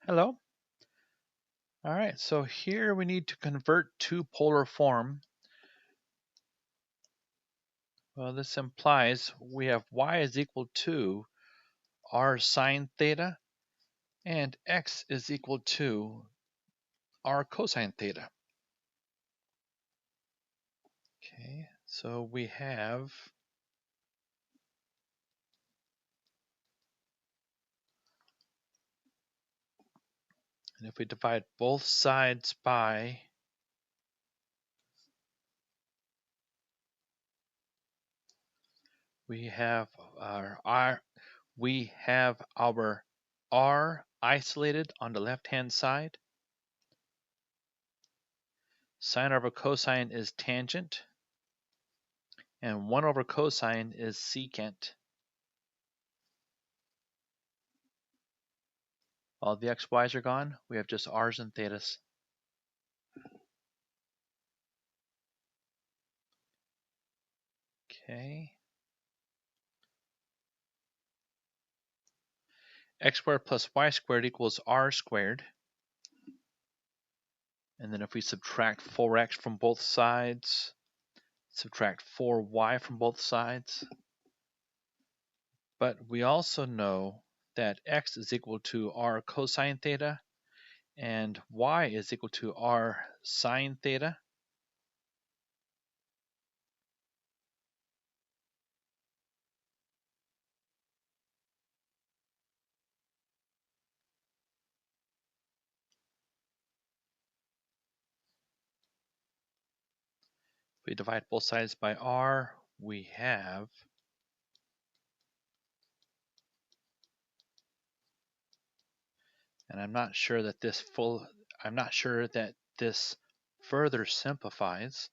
Hello. All right, so here we need to convert to polar form. Well, this implies we have y is equal to r sine theta and x is equal to r cosine theta. Okay, so we have and if we divide both sides by we have our r isolated on the left-hand side. Sine over cosine is tangent, and 1 over cosine is secant. All the xy's are gone. We have just r's and thetas. Okay. X squared plus y squared equals r squared. And then if we subtract 4x from both sides, subtract 4y from both sides. But we also know that x is equal to r cosine theta and y is equal to r sine theta. If we divide both sides by r, we have and I'm not sure that this further simplifies.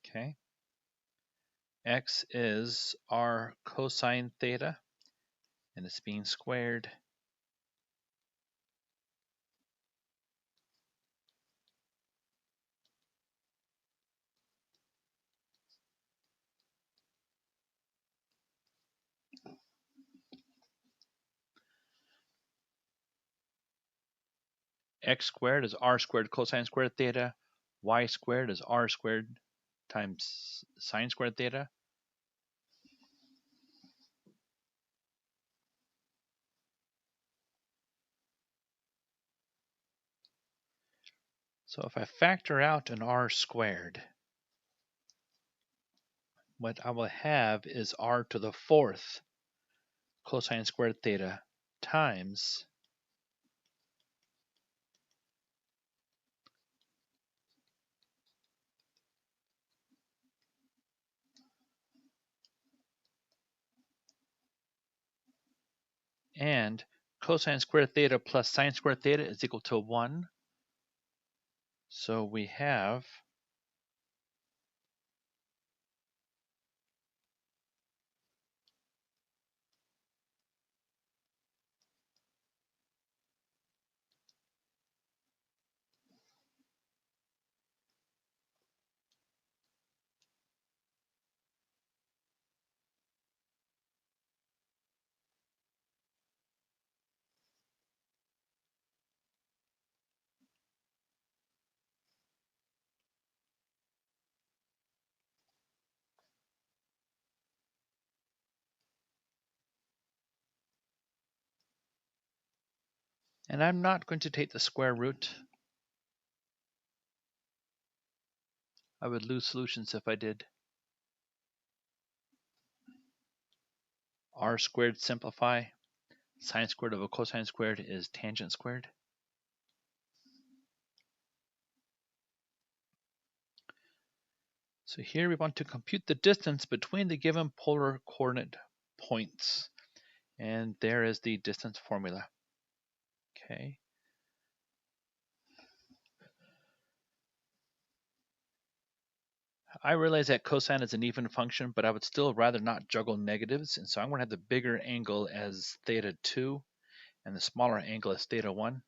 Okay. X is r cosine theta, and it's being squared. X squared is r squared cosine squared theta. Y squared is r squared times sine squared theta. So if I factor out an r squared, what I will have is r to the fourth cosine squared theta times and cosine squared theta plus sine squared theta is equal to 1. So we have and I'm not going to take the square root. I would lose solutions if I did. R squared simplify. Sine squared over cosine squared is tangent squared. So here we want to compute the distance between the given polar coordinate points. And there is the distance formula. Okay. I realize that cosine is an even function, but I would still rather not juggle negatives. And so I'm going to have the bigger angle as theta 2 and the smaller angle as theta 1.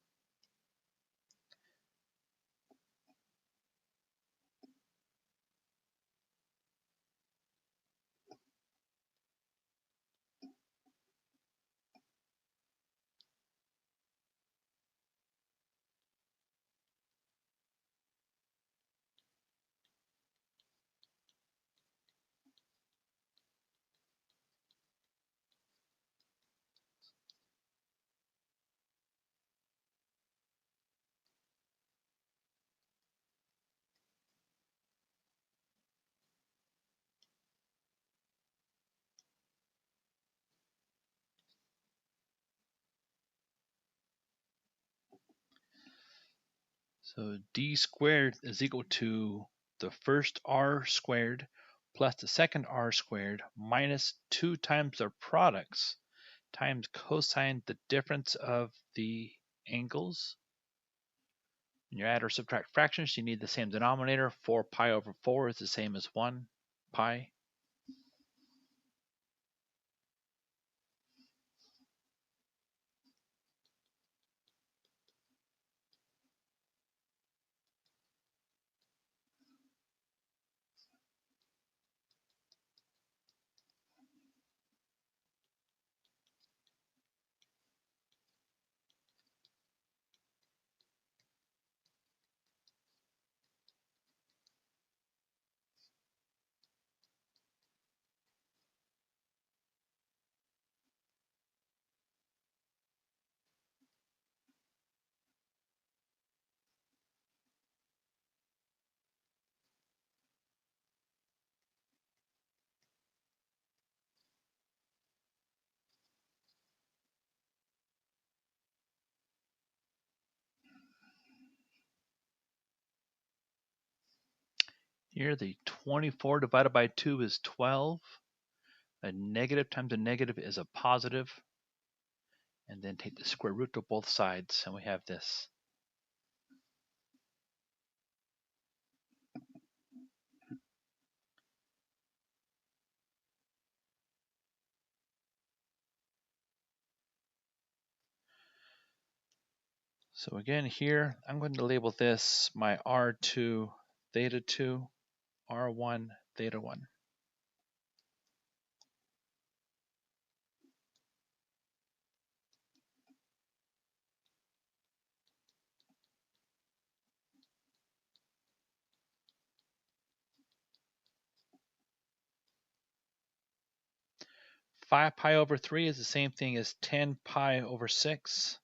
So d squared is equal to the first r squared plus the second r squared minus 2 times their products times cosine the difference of the angles. When you add or subtract fractions, you need the same denominator. 4 pi over 4 is the same as 1 pi. Here the 24 divided by 2 is 12. A negative times a negative is a positive. And then take the square root of both sides, and we have this. So again here, I'm going to label this my R2 theta 2, R1 theta 1. Five pi over 3 is the same thing as 10 pi over 6.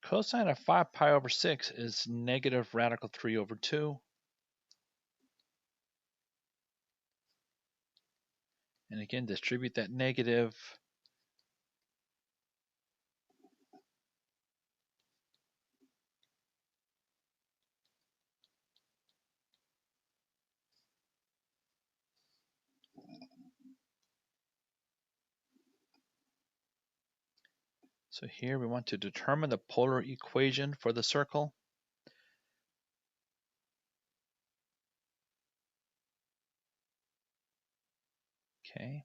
Cosine of 5 pi over 6 is negative radical 3 over 2. And again, distribute that negative. So here we want to determine the polar equation for the circle. Okay.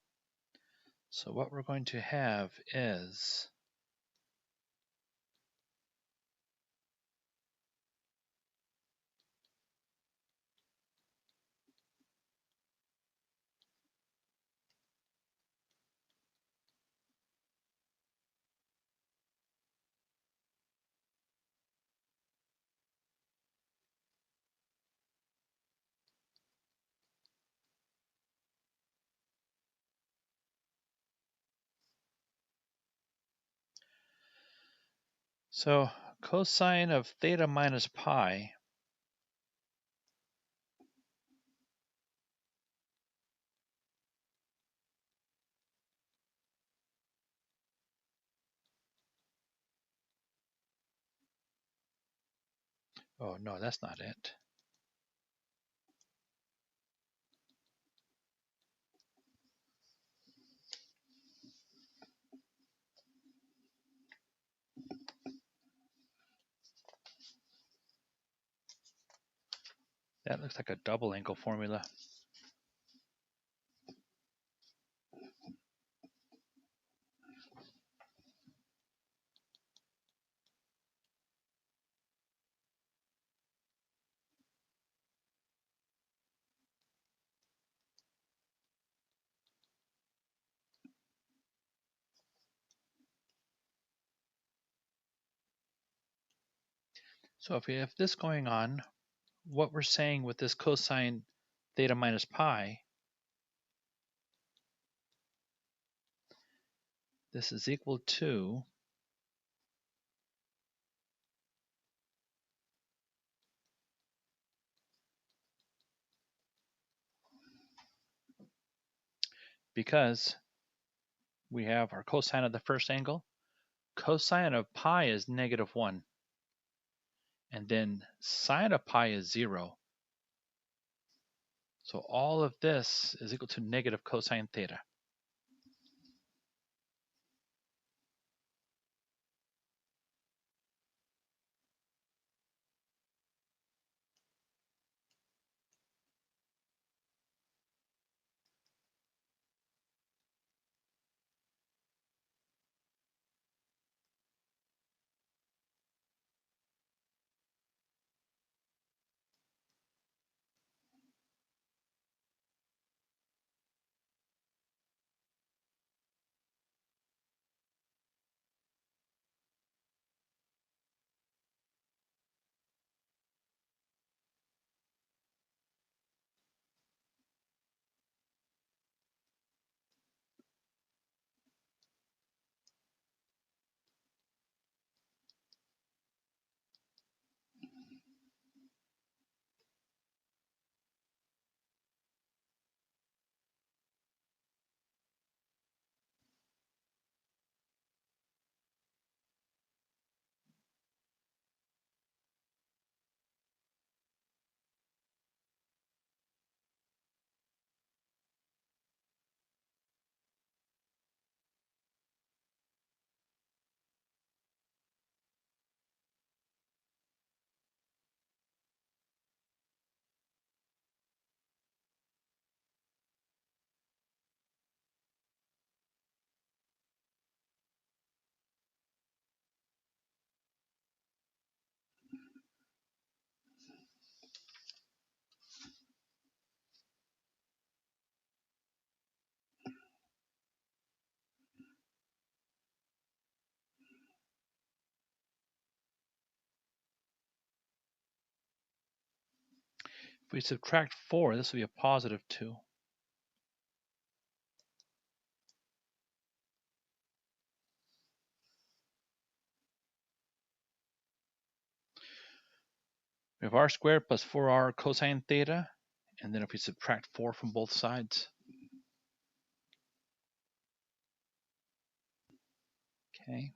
So what we're going to have is so cosine of theta minus pi Oh, no, that's not it. That looks like a double angle formula. So if we have this going on, what we're saying with this cosine theta minus pi, this is equal to because we have our cosine of the first angle. Cosine of pi is -1. And then sine of pi is 0. So all of this is equal to negative cosine theta. If we subtract 4, this will be a positive 2. We have r squared plus 4r cosine theta. And then if we subtract 4 from both sides. Okay.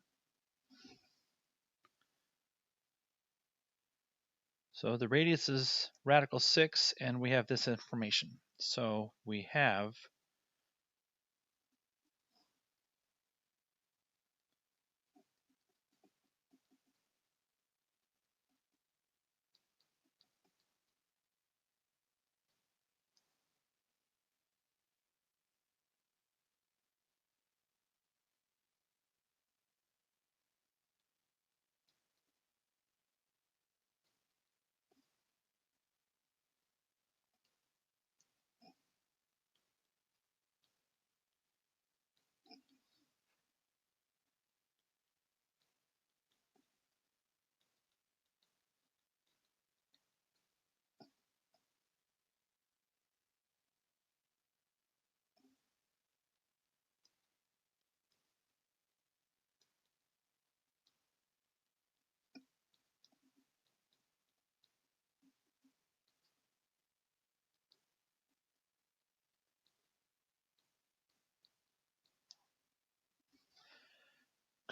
So the radius is radical 6, and we have this information. So we have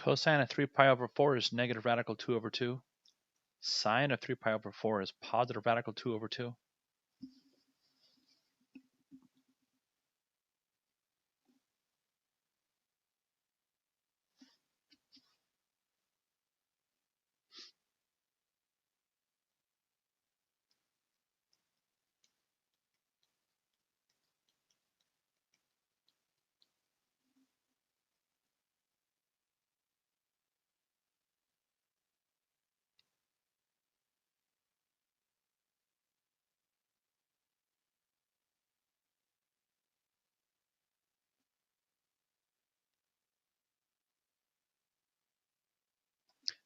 cosine of 3 pi over 4 is negative radical 2 over 2. Sine of 3 pi over 4 is positive radical 2 over 2.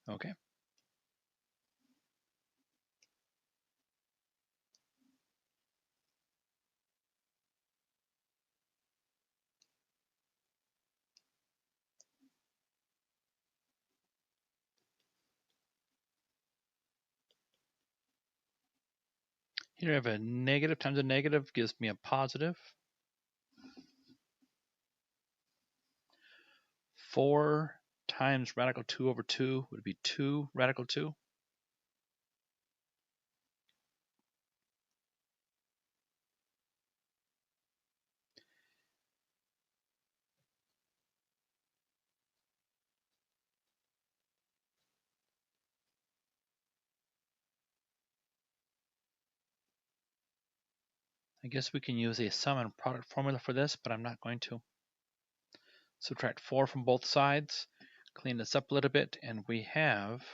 Okay. Here I have a negative times a negative gives me a positive. 4 times radical 2 over 2 would be 2 radical 2. I guess we can use a sum and product formula for this, but I'm not going to. Subtract 4 from both sides, clean this up a little bit, and we have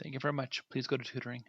Thank you very much. Please go to tutoring.